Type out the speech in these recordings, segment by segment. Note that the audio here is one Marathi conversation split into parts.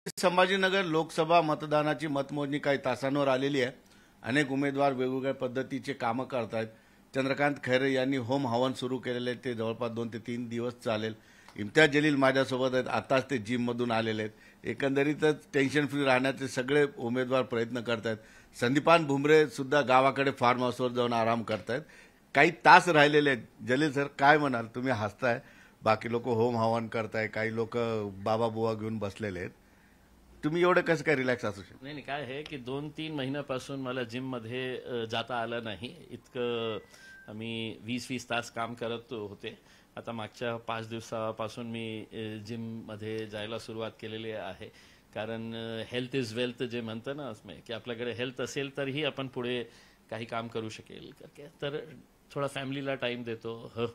संभाजीनगर लोकसभा मतदानाची मतमोजणी काही तासांवर आलेली आहे. अनेक उमेदवार वेगवेगळ्या पद्धतीचे कामं करतायत. चंद्रकांत खैरे यांनी होम हवन सुरू केलेले आहे. ते जवळपास 2 ते 3 दिवस चालेल. इम्तियाज जलील माझ्यासोबत आहेत. आताच ते जिममधून आलेले आहेत. एकंदरीतच टेन्शन फ्री राहण्याचे सगळे उमेदवार प्रयत्न करतायत. संदीपान भुमरे सुद्धा गावाकडे फार्म हाऊसवर जाऊन आराम करतायत. काही तास राहिलेले आहेत. जलील सर, काय म्हणाल? तुम्ही हसताय, बाकी लोक होम हवन करताय, काही लोक बाबा बुवा घेऊन बसलेले आहेत. तुम्ही एवढं कसं काय रिलॅक्स असू शकता? नाही नाही, काय आहे की 2-3 महिन्यापासून मला जिममध्ये जाता आलं नाही. इतकं आम्ही 20-20 तास काम करत होते. आता मागच्या 5 दिवसापासून मी जिममध्ये जायला सुरुवात केलेली आहे. कारण हेल्थ इज वेल्थ जे म्हणतं ना असं, की आपल्याकडे हेल्थ असेल तरीही आपण पुढे काही काम करू शकेल. तर थोडा फॅमिलीला टाईम देतो,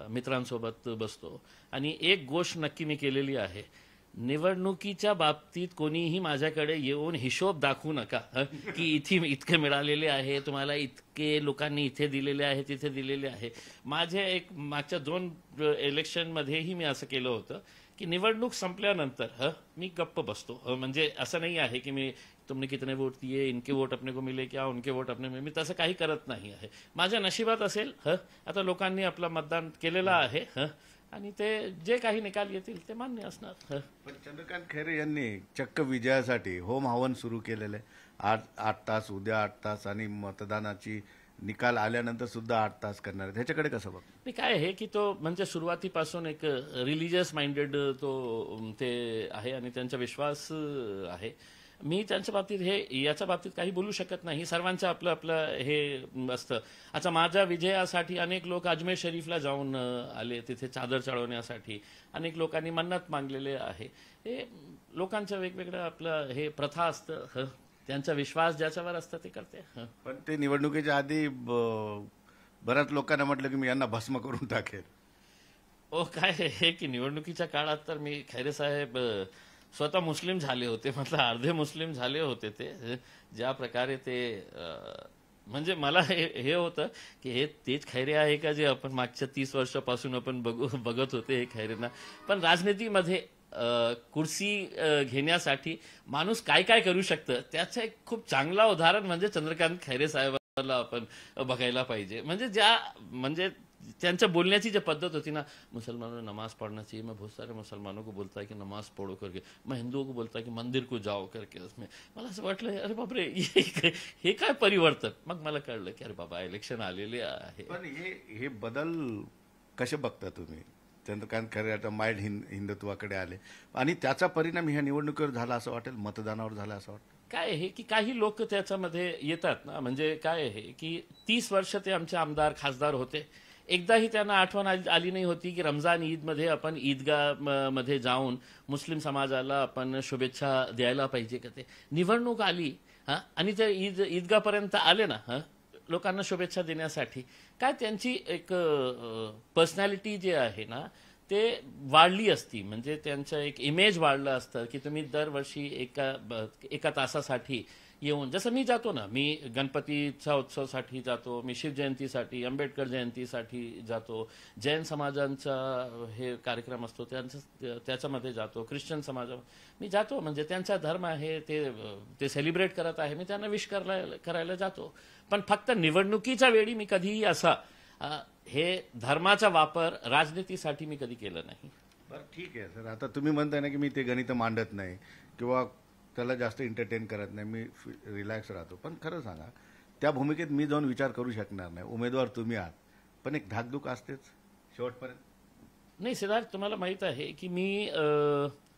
मित्रांसोबत बसतो. आणि एक गोष्ट नक्की मी केलेली आहे, निवडणुकीच्या बाबतीत कोणीही माझ्याकडे येऊन हिशोब दाखवू नका की इतके मिळालेले आहे, तुम्हाला इतके लोकांनी इथे दिलेले आहे, तिथे दिलेले आहे. माझे एक मागच्या 2 इलेक्शनमध्येही मी असं केलं होतं की निवडणूक संपल्यानंतर मी गप्प बसतो. म्हणजे असं नाही आहे की मी तुमने कितने वोट दिए, इनके वोट अपने को मिले क्या, उनके वोट अपने मिले, मी तसं काही करत नाही आहे. माझ्या नशिबात असेल, आता लोकांनी आपलं मतदान केलेलं आहे आणि ते जे काही निकाल येतील ते मान्य असणार. पण चंद्रकांत खैरे यांनी चक्क विजयासाठी होम हवन सुरू केलेलं आहे. 8 तास, उद्या 8 तास आणि मतदानाची निकाल आल्यानंतर सुद्धा 8 तास करणार आहेत. ह्याच्याकडे कसं बघ? मी काय आहे की तो म्हणजे सुरुवातीपासून एक रिलिजियस माइंडेड ते आहे आणि त्यांचा विश्वास आहे. मी त्यांच्या बाबतीत याच्या बाबतीत काही बोलू शकत नाही. सर्वांचं आपलं आपलं हे असतं. आता माझ्या विजयासाठी अनेक लोक अजमेर शरीफला जाऊन आले, तिथे चादर चढवण्यासाठी. अनेक लोकांनी मन्नत मागलेले आहे. हे लोकांचं वेगवेगळं आपलं हे प्रथा असतं. त्यांचा विश्वास ज्याच्यावर असतं ते करते. पण ते निवडणुकीच्या आधी बऱ्याच लोकांना म्हटलं की मी यांना भस्म करून टाकेल. काय आहे की निवडणुकीच्या काळात तर मी खैरे साहेब स्वतः मुस्लिम झाले होते, मतलब अर्धे मुस्लिम झाले होते. ते ज्या प्रकारे ते म्हणजे मला हे होतं की हे तेच खैरे आहे का जे आपण मागच्या 30 वर्षापासून आपण बघत होते हे खैरेंना. पण राजनीतीमध्ये कुर्सी घेण्यासाठी माणूस काय काय करू शकतं त्याचं एक खूप चांगला उदाहरण म्हणजे चंद्रकांत खैरे साहेबांना आपण बघायला पाहिजे. म्हणजे त्यांच्या बोलण्याची जी पद्धत होती ना, मुसलमानों ने नमाज पढ़ना चाहिए, मैं बहुत सारे मुसलमानों को बोलता है कि नमाज पढ़ो करके, मैं हिंदुओं को बोलता है कि मंदिर को जाओ करके. उसमें मला असं वाटलं अरे बापरे, हे काय परिवर्तन. मग मला कळलं की अरे बाबा इलेक्शन आलेले आहे. पण हे बदल कसे बघता तुम्ही? चंद्रकांत खैरे आता माइल्ड हिंदुत्वाकडे आले आणि त्याचा परिणाम ह्या निवडणुकीवर झाला असं वाटेल, मतदानावर झाला असं वाटतं? काय आहे की काही लोक त्याच्यामध्ये येतात ना, म्हणजे काय आहे की 30 वर्ष ते आमचे आमदार खासदार होते. एकदाही त्यांना आठवण आली नाही होती की रमजान ईदमध्ये आपण ईदगाह मध्ये जाऊन मुस्लिम समाजाला आपण शुभेच्छा द्यायला पाहिजे का. ते निवडणूक आली आणि ते ईदगाहपर्यंत आले ना लोकांना शुभेच्छा देण्यासाठी. काय त्यांची एक पर्सनॅलिटी जे आहे ना ते वाढली असती, म्हणजे त्यांचं एक इमेज वाढलं असतं की तुम्ही दरवर्षी एका तासासाठी येऊन, जसं मी जातो ना, मी गणपतीच्या उत्सवासाठी जातो, मी शिवजयंतीसाठी, आंबेडकर जयंतीसाठी जातो, जैन समाजांचा हे कार्यक्रम असतो त्याच्यामध्ये जातो, ख्रिश्चन समाज मी जातो. म्हणजे त्यांचा धर्म आहे ते सेलिब्रेट करत आहे, मी त्यांना विश करायला जातो. पण फक्त निवडणुकीच्या वेळी मी कधीही असा हे धर्माचा वापर राजनीतीसाठी मी कधी केलं नाही. बरं, ठीक आहे सर. आता तुम्ही म्हणताय ना की मी ते गणित मांडत नाही किंवा त्याला जास्त एंटरटेन करत नाही, मी रिलॅक्स राहतो. पण खरं सांगा, त्या भूमिकेत मी जाऊन विचार करू शकणार नाही. उमेदवार तुम्ही आहात, पण एक धाकधूक असतेच शेवटपर्यंत. नाही सिद्धार्थ, तुम्हाला माहीत आहे की मी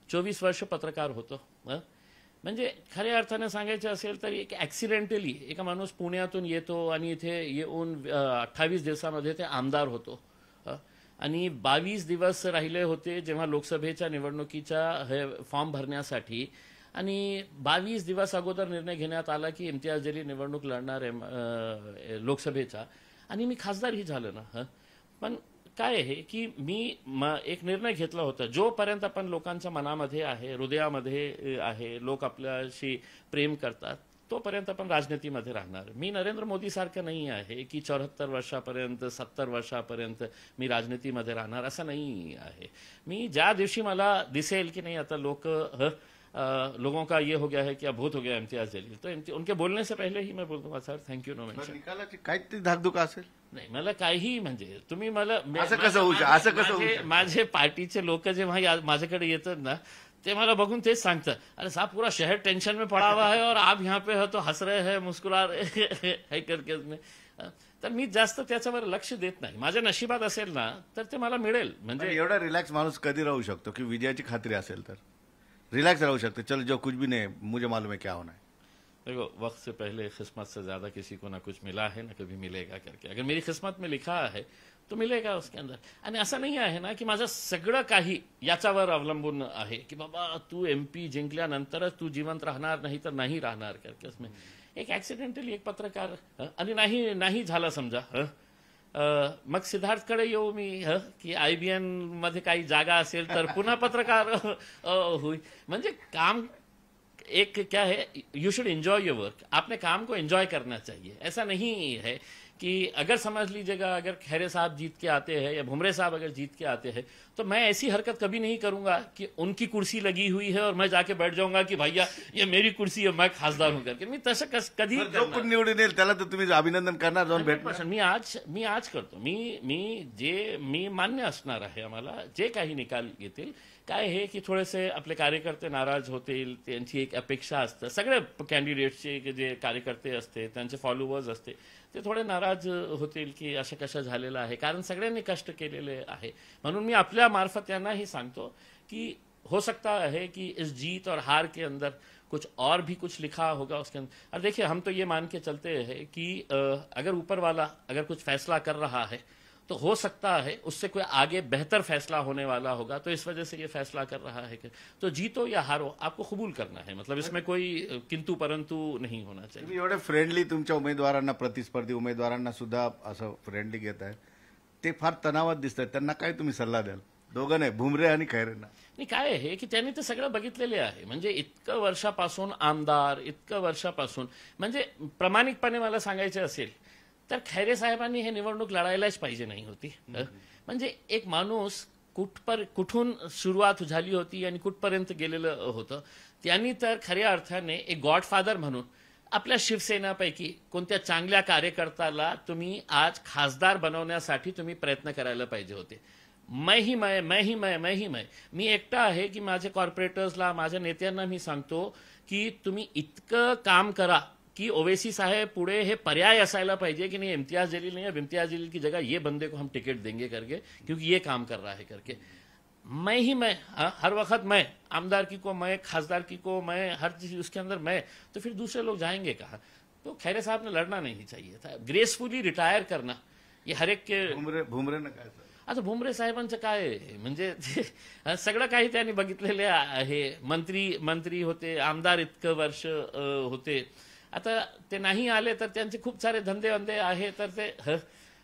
24 वर्ष पत्रकार होतो. म्हणजे खऱ्या अर्थाने सांगायचं असेल तर एक ॲक्सिडेंटली एका माणूस पुण्यातून येतो आणि इथे येऊन 28 दिवसामध्ये ते आमदार होतो. आणि 22 दिवस राहिले होते जेव्हा लोकसभेच्या निवडणुकीचा हे फॉर्म भरण्यासाठी. आणि 22 दिवस अगोदर निर्णय घेण्यात आला की इम्तियाज जलील निवडणूक लढणार आहे लोकसभेचा, आणि मी खासदारही झालो ना. पण काय आहे की मी एक निर्णय घेतला होता, जोपर्यंत आपण लोकांच्या मनामध्ये आहे, हृदयामध्ये आहे, लोक आपल्याशी प्रेम करतात, तोपर्यंत आपण राजनीतीमध्ये राहणार. मी नरेंद्र मोदी सारखं नाही आहे की 74 वर्षापर्यंत 70 वर्षापर्यंत मी राजनीतीमध्ये राहणार, असं नाही आहे. मी ज्या दिवशी मला दिसेल की नाही आता लोक लोगों का ये हो गया है कि अब बहुत हो गया इम्तियाज जलील, तो उनके बोलने से पहले ही मैं बोल दूंगा सर थँक्यू नो पण मेन्शन. निकालाची काहीतरी धाकधूक असेल. नाही मला काही म्हणजे तुम्ही मला असं कसं होऊ शकतं? असं कसं होऊ शकतं? माझे पार्टीचे लोक जेव्हा माझ्याकडे येतात ना ते मला बघून तेच सांगतात, अरे साहब पूरा शहर टेंशन में पड़ा हुआ है और आप यहाँ पे हो तो हंस रहे हैं मुस्कुरा रहे है करके उसमें. तर मी जास्त त्याच्यावर लक्ष देत नाही. माझ्या नशिबात असेल ना तर ते मला मिळेल. म्हणजे पण एवढा रिलॅक्स माणूस कधी राहू शकतो की विजयाची खात्री असेल तर रिलॅक्स राहू शकतो. चल जो कुछ भी नहीं मुझे मालूम है क्या होना है. देखो वक्त से पहले किस्मत से ज्यादा किसी को ना कुछ मिला है ना कभी मिलेगा करके. अगर मेरी किस्मत में लिखा है तो मिलेगा उसके अंदर. आणि असं नाही आहे ना की माझं सगळं काही याच्यावर अवलंबून आहे की बाबा तू MP जिंकल्यानंतरच तू जिवंत राहणार नाही तर नाही राहणार करके. उसमें एक ऍक्सिडेंटली एक पत्रकार आणि नाही झाला समजा मग सिद्धार्थकडे येऊ मी की IBN मध्ये काही जागा असेल तर पुन्हा पत्रकार होईल. म्हणजे काम एक क्या है, you should enjoy your work. आपने काम को एंजॉय करना चाहिए. ऐसा नहीं है कि अगर समझ लीजिएगा अगर खैरे साहब जीत के आते हैं या भुमरे साहब अगर जीत के आते हैं तो मैं ऐसी हरकत कभी नहीं करूंगा कि उनकी कुर्सी लगी हुई है और मैं जाके बैठ जाऊंगा कि भैया ये मेरी कुर्सी है मैं खासदार हूं करके. मी तसं कधी जो कोण निवडून येईल त्याला तर तुम्ही अभिनंदन करणार जाऊन भेटणार. 100% मी आज करतो. मी मान्य असणार आहे आम्हाला जे काही निकाल येतील. काय हे की थोडेसे आपले कार्यकर्ते नाराज होतील, त्यांची एक अपेक्षा असते. सगळे कॅन्डिडेट्सचे जे कार्यकर्ते असते त्यांचे फॉलोअर्स असते ते थोडे नाराज होतील की अशा कशा झालेलं आहे. कारण सगळ्यांनी कष्ट केलेले आहे. म्हणून मी आपल्या मार्फत त्यांनाही सांगतो कि हो सकता है कि इस जीत और हार के अंदर कुछ और भी कुछ लिखा होगा उसके अंदर. और देखिए हम तो ये मान के चलते हैं कि अगर ऊपर वाला अगर कुछ फैसला कर रहा है तो हो सकता है उससे कोई आगे बेहतर फैसला होने वाला होगा. तो इस वजह से ये फैसला कर रहा है कि तो जीतो या हारो आपको कबूल करना है. मतलब इसमें कोई किंतु परंतु नहीं होना चाहिए. तुम्ही एवढे फ्रेंडली तुमच्या उमेदवारांना प्रतिस्पर्धी उमेदवारांना सुद्धा असं फ्रेंडली घेत आहे ते फार तणावात दिसत आहेत. त्यांना काय तुम्ही सल्ला द्याल? दोघं नाही भुमरे आणि खैरेंना. नाही काय आहे की त्यांनी ते सगळं बघितलेले आहे. म्हणजे इतकं वर्षापासून आमदार इतकं वर्षापासून म्हणजे प्रामाणिकपणे मला सांगायचं असेल तर खैरे साहेबांनी हे निवडणूक लढायलाच पाहिजे नाही होती. म्हणजे एक माणूस कुठून सुरुवात झाली होती आणि कुठपर्यंत गेलेलं होतं. त्यांनी तर खऱ्या अर्थाने एक गॉडफादर म्हणून आपल्या शिवसेनापैकी कोणत्या चांगल्या कार्यकर्त्याला तुम्ही आज खासदार बनवण्यासाठी तुम्ही प्रयत्न करायला पाहिजे होते. मी एकटा आहे की माझ्या कॉर्पोरेटर्सला माझ्या नेत्यांना मी सांगतो की तुम्ही इतकं काम करा कि ओवैसी साहब पुढे हे पर्याय असायला पाहिजे कि नहीं इम्तियाज जलील नहीं, अब इम्तियाज जलील की जगह ये बंदे को हम टिकट देंगे करके क्योंकि ये काम कर रहा है करके. मैं हर वक्त मैं आमदार की को मैं खासदार की को मैं हर चीज उसके अंदर मैं तो फिर दूसरे लोग जाएंगे कहाँ. तो खैरे साहब ने लड़ना नहीं चाहिए था. ग्रेसफुली रिटायर करना ये हर एक के भुमरेनं काय सांगितलं? आता भुमरे साहेबांचं काय आहे, म्हणजे सगळं काही त्यांनी बघितलेले आहे. मंत्री होते, आमदार इतकं वर्ष होते. आता ते नाही आले तर त्यांचे खूप सारे धंदे आहे. तर ते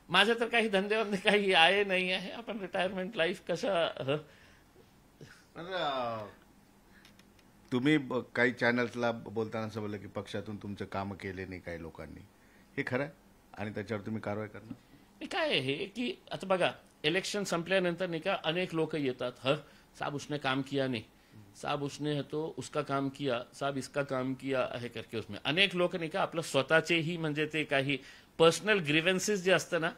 माझे तर काही धंदे काही आहे नाही आहे. आपण रिटायरमेंट लाईफ कसं तुम्ही काही चॅनल्सला बोलताना असं बोललं की पक्षातून तुमचं काम केले नाही काही लोकांनी. हे खरं आहे आणि त्याच्यावर तुम्ही कारवाई करणार? काय आहे की आता बघा इलेक्शन संपल्यानंतर नाही का अनेक लोक येतात. साहब उसने काम किया नहीं, साहब उसने तो उसका काम किया, साहब इसका काम किया है करके. उसमें अनेक लोक नाही का आपलं स्वतःचेही म्हणजे ते काही पर्सनल ग्रीवेन्सेस जे असतं ना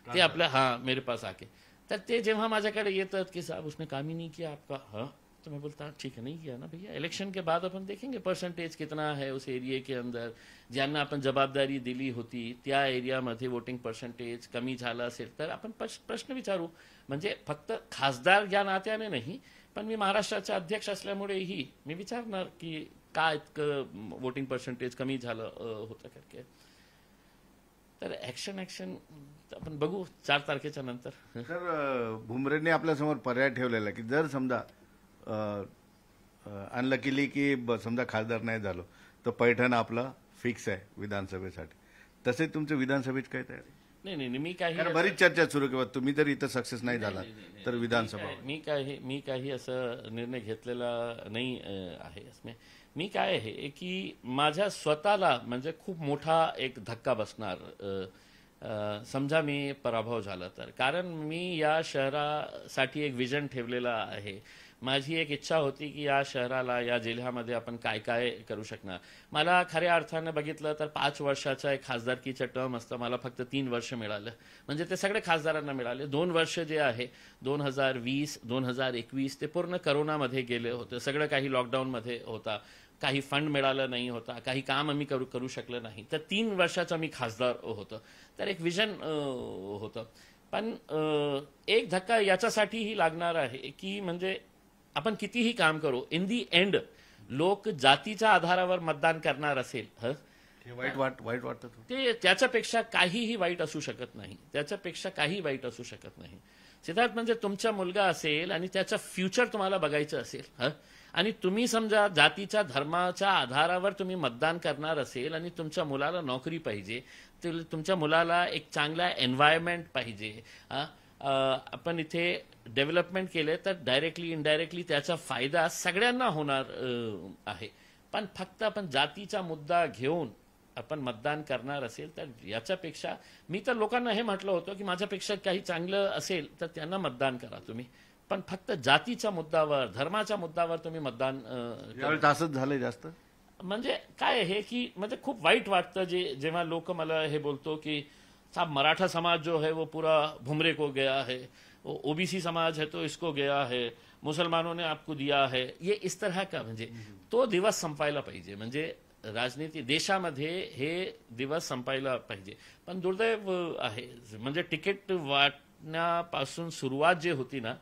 ते आपल्या मेरे पास आके तर ते जेव्हा माझ्याकडे येतात की साहब उसने काम ही नहीं किया आपका. तो मैं बोलता ठीक है नहीं किया ना भैया. इलेक्शन के बाद अपन देखेंगे परसेंटेज कितना है उस एरिया के अंदर. ज्यांना आपण जबाबदारी दिली होती त्या एरियामध्ये वोटिंग पर्सेंटेज कमी झालं असेल तर आपण प्रश्न विचारू. म्हणजे फक्त खासदार या नात्याने नाही पण मी महाराष्ट्राचे अध्यक्ष असल्यामुळेही मी विचारणार की का इतकं वोटिंग पर्सेंटेज कमी झालं होतं करके. तर ऍक्शन आपण बघू 4 तारखेच्या नंतर. तर भुमरेंनी आपल्यासमोर पर्याय ठेवलेला की जर समजा अनलकीली की समजा खासदार नाही झालो तर पैठण आपला फिक्स आहे विधानसभेसाठी. तसे तुमच्या विधानसभेची काय तयारी? नाही मी काही कारण बरीच चर्चा सुरू किंवा तुम्ही जर इथं सक्सेस नाही झाला तर विधानसभा. मी काही असं निर्णय घेतलेला नाही आहे. मी काय आहे की माझ्या स्वतःला म्हणजे खूप मोठा एक धक्का बसणार समजा मी पराभव झाला तर. कारण मी या शहरासाठी एक विजन ठेवलेला आहे. माझी एक इच्छा होती की या शहराला, या जिल्ह्यामध्ये आपण काय काय करू शकणार. मला खऱ्या अर्थानं बघितलं तर 5 वर्षाचा एक खासदारकीचं टर्म असतं, मला फक्त 3 वर्ष मिळालं. म्हणजे ते सगळे खासदारांना मिळाले. 2 वर्ष जे आहे 2020 2021 ते पूर्ण करोनामध्ये गेले होते. सगळं काही लॉकडाऊनमध्ये होता, काही फंड मिळाला नाही होता, काही काम आम्ही करू शकलं नाही. तर 3 वर्षाचा मी खासदार होतो. तर एक विजन होतं. पण एक धक्का याच्यासाठीही लागणार आहे की म्हणजे आपण कितीही काम करू, इन दी एंड लोक जातीच्या आधारावर मतदान करणार असेल हे वाईट वाटतं तुला? ते त्याच्यापेक्षा काहीही वाईट असू शकत नाही. त्याच्यापेक्षा काही वाईट असू शकत नाही. सिद्धार्थ, म्हणजे तुमचा मुलगा असेल आणि त्याचं फ्युचर तुम्हाला बघायचं असेल आणि तुम्ही समजा जातीच्या धर्माच्या आधारावर तुम्ही मतदान करणार असेल आणि तुमच्या मुलाला नोकरी पाहिजे, तुमच्या मुलाला एक चांगला एन्व्हायरमेंट पाहिजे, आपण इथे डेव्हलपमेंट केले तर डायरेक्टली इनडायरेक्टली त्याचा फायदा सगळ्यांना होणार आहे. पण फक्त आपण जातीचा मुद्दा घेऊन आपण मतदान करणार असेल तर याच्यापेक्षा मी तर लोकांना हे म्हटलं होतं की माझ्यापेक्षा काही चांगलं असेल तर त्यांना मतदान करा तुम्ही, पण फक्त जातीच्या मुद्द्यावर, धर्माच्या मुद्द्यावर तुम्ही मतदान यावेळेस असंच झालंय जास्त. म्हणजे काय आहे की म्हणजे खूप वाईट वाटतं जेव्हा लोक मला हे बोलतो की साहब मराठा समाज जो है वो पूरा भुमरे को गया है, ओबीसी समाज है तो इसको गया है, मुसलमानों ने आपको दिया है, ये इस तरह का. म्हणजे तो दिवस संपायला पाहिजे. म्हणजे राजनीती देशामध्ये हे दिवस संपायला पाहिजे. पण दुर्दैव आहे म्हणजे तिकीट वाटण्यापासून सुरुवात जे होती ना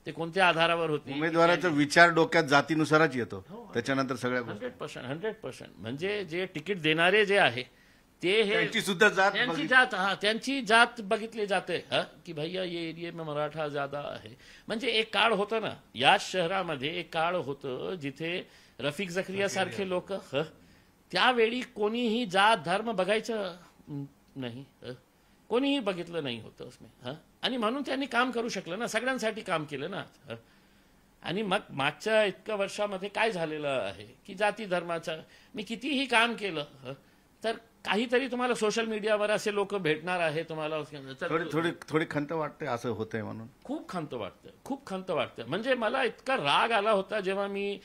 ते कोणत्या आधारावर होती? उमेदवाराचा विचार डोक्यात जातीनुसारच येतो, त्याच्यानंतर सगळ्या गोष्टी. 100% म्हणजे जे तिकीट देणारे जे आहे ते हे त्यांची सुद्धा जात त्यांची जात बघितली जाते की भैया ये एरिया में मराठा ज्यादा आहे. म्हणजे एक काळ होतं ना या शहरामध्ये, एक काळ होतं जिथे रफिक जखरिया सारखे लोक त्यावेळी कोणीही जात धर्म बघायचं नाही, कोणीही बघितलं नाही होतं उसमें. आणि म्हणून त्यांनी काम करू शकलं ना, सगळ्यांसाठी काम केलं ना. आणि मग मागच्या इतक्या वर्षामध्ये काय झालेलं आहे की जाती धर्माचा मी कितीही काम केलं तर काहीतरी तुम्हाला सोशल मीडियावर असे लोक भेटणार आहे तुम्हाला. थोडी खंत वाटते असं होतंय म्हणून. खूप खंत वाटतं. म्हणजे मला इतका राग आला होता जेव्हा मी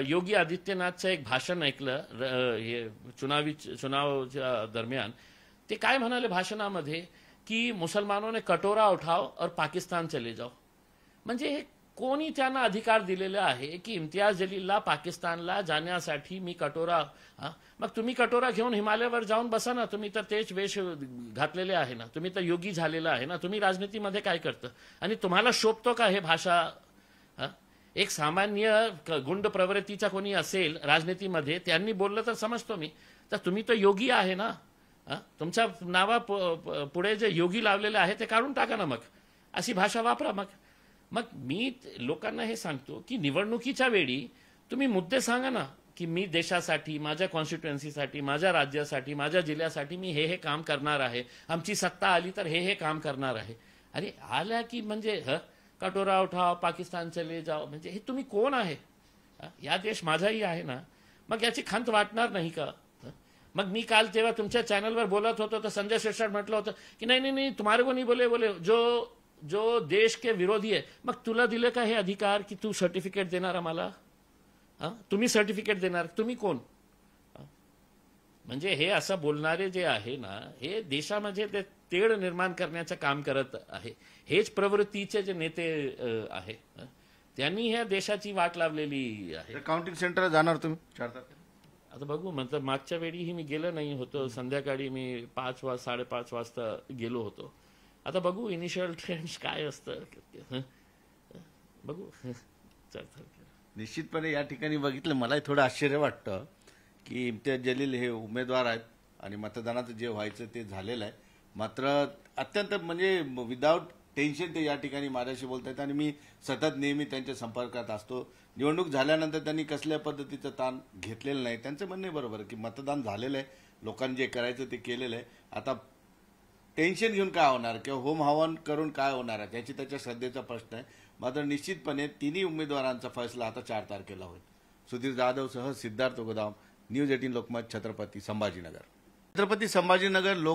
योगी आदित्यनाथचं एक भाषण ऐकलं हे चुनावच्या दरम्यान. ते काय म्हणाले भाषणामध्ये की मुसलमानों ने कटोरा उठाओ और पाकिस्तान चले जाओ. म्हणजे हे कोणी त्यांना अधिकार दिलेला आहे की इम्तियाज जलीलला पाकिस्तानला जाण्यासाठी मी कटोरा. मग तुम्ही कटोरा घेऊन हिमालयावर जाऊन बसा ना, तुम्ही तर तेच वेश घातलेले आहे ना, तुम्ही तर योगी झालेला आहे ना. तुम्ही राजनीतीमध्ये काय करतं आणि तुम्हाला शोभतो का हे भाषा? एक सामान्य गुंड प्रवृत्तीचा कोणी असेल राजनीतीमध्ये त्यांनी बोललं तर समजतो मी, तर तुम्ही तर योगी आहे ना. तुमच्या नावा पुढे जे योगी लावलेले आहे ते काढून टाका ना, मग अशी भाषा वापरा. मग मी लोकांना हे सांगतो की निवडणुकीच्या वेळी तुम्ही मुद्दे सांगा ना की मी देशासाठी, माझ्या कॉन्स्टिट्युएन्सीसाठी, माझ्या राज्यासाठी, माझ्या जिल्ह्यासाठी मी हे काम करणार आहे, आमची सत्ता आली तर हे काम करणार आहे. अरे आल्या की म्हणजे कटोरा उठाव पाकिस्तान चले जाओ, म्हणजे हे तुम्ही कोण आहे? या देश माझाही आहे ना. मग याची खंत वाटणार नाही का? मग मी काल तेव्हा तुमच्या चॅनलवर बोलत होतो तर संजय शिरसाट म्हटलं होतं की नाही तुम्हारे को नहीं बोले जो देश के विरोधी आहे. मग तुला दिलं का हे अधिकार की तू सर्टिफिकेट देणार आम्हाला? तुम्ही सर्टिफिकेट देणार? तुम्ही कोण? म्हणजे हे असं बोलणारे जे आहे ना हे देशामध्ये ते तेढ निर्माण करण्याचं काम करत आहे. हेच प्रवृत्तीचे जे नेते आहे त्यांनी ह्या देशाची वाट लावलेली आहे. काउंटिंग सेंटरला जाणार तुम्ही 4 तारखेला? आता बघू. म्हणजे मागच्या वेळीही मी गेलो नाही होतो. संध्याकाळी मी 5-5:30 वाजता गेलो होतो. आता बघू इनिशियल ट्रेंड्स काय असतं, बघू. निश्चितपणे या ठिकाणी बघितलं मलाही थोडं आश्चर्य वाटतं की इम्तियाज जलील हे उमेदवार आहेत आणि मतदानाचं जे व्हायचं ते झालेलं आहे. मात्र अत्यंत म्हणजे विदाऊट टेन्शन ते या ठिकाणी माझ्याशी बोलतात आणि मी सतत नेहमी त्यांच्या संपर्कात असतो. निवडणूक झाल्यानंतर त्यांनी कसल्या पद्धतीचं ताण घेतलेलं नाही. त्यांचं म्हणणं बरोबर की मतदान झालेलं आहे, लोकांनी जे करायचं ते केलेलं आहे. आता टेन्शन घेऊन काय होणार किंवा होम हवन करून काय होणार आहे त्याची त्याच्या श्रद्धेचा प्रश्न आहे. मात्र निश्चितपणे तिन्ही उमेदवारांचा फैसला आता 4 तारखेला होईल. सुधीर जाधवसह सिद्धार्थ गोदाम, न्यूज 18 लोकमत, छत्रपती संभाजीनगर. छत्रपती संभाजीनगर लोक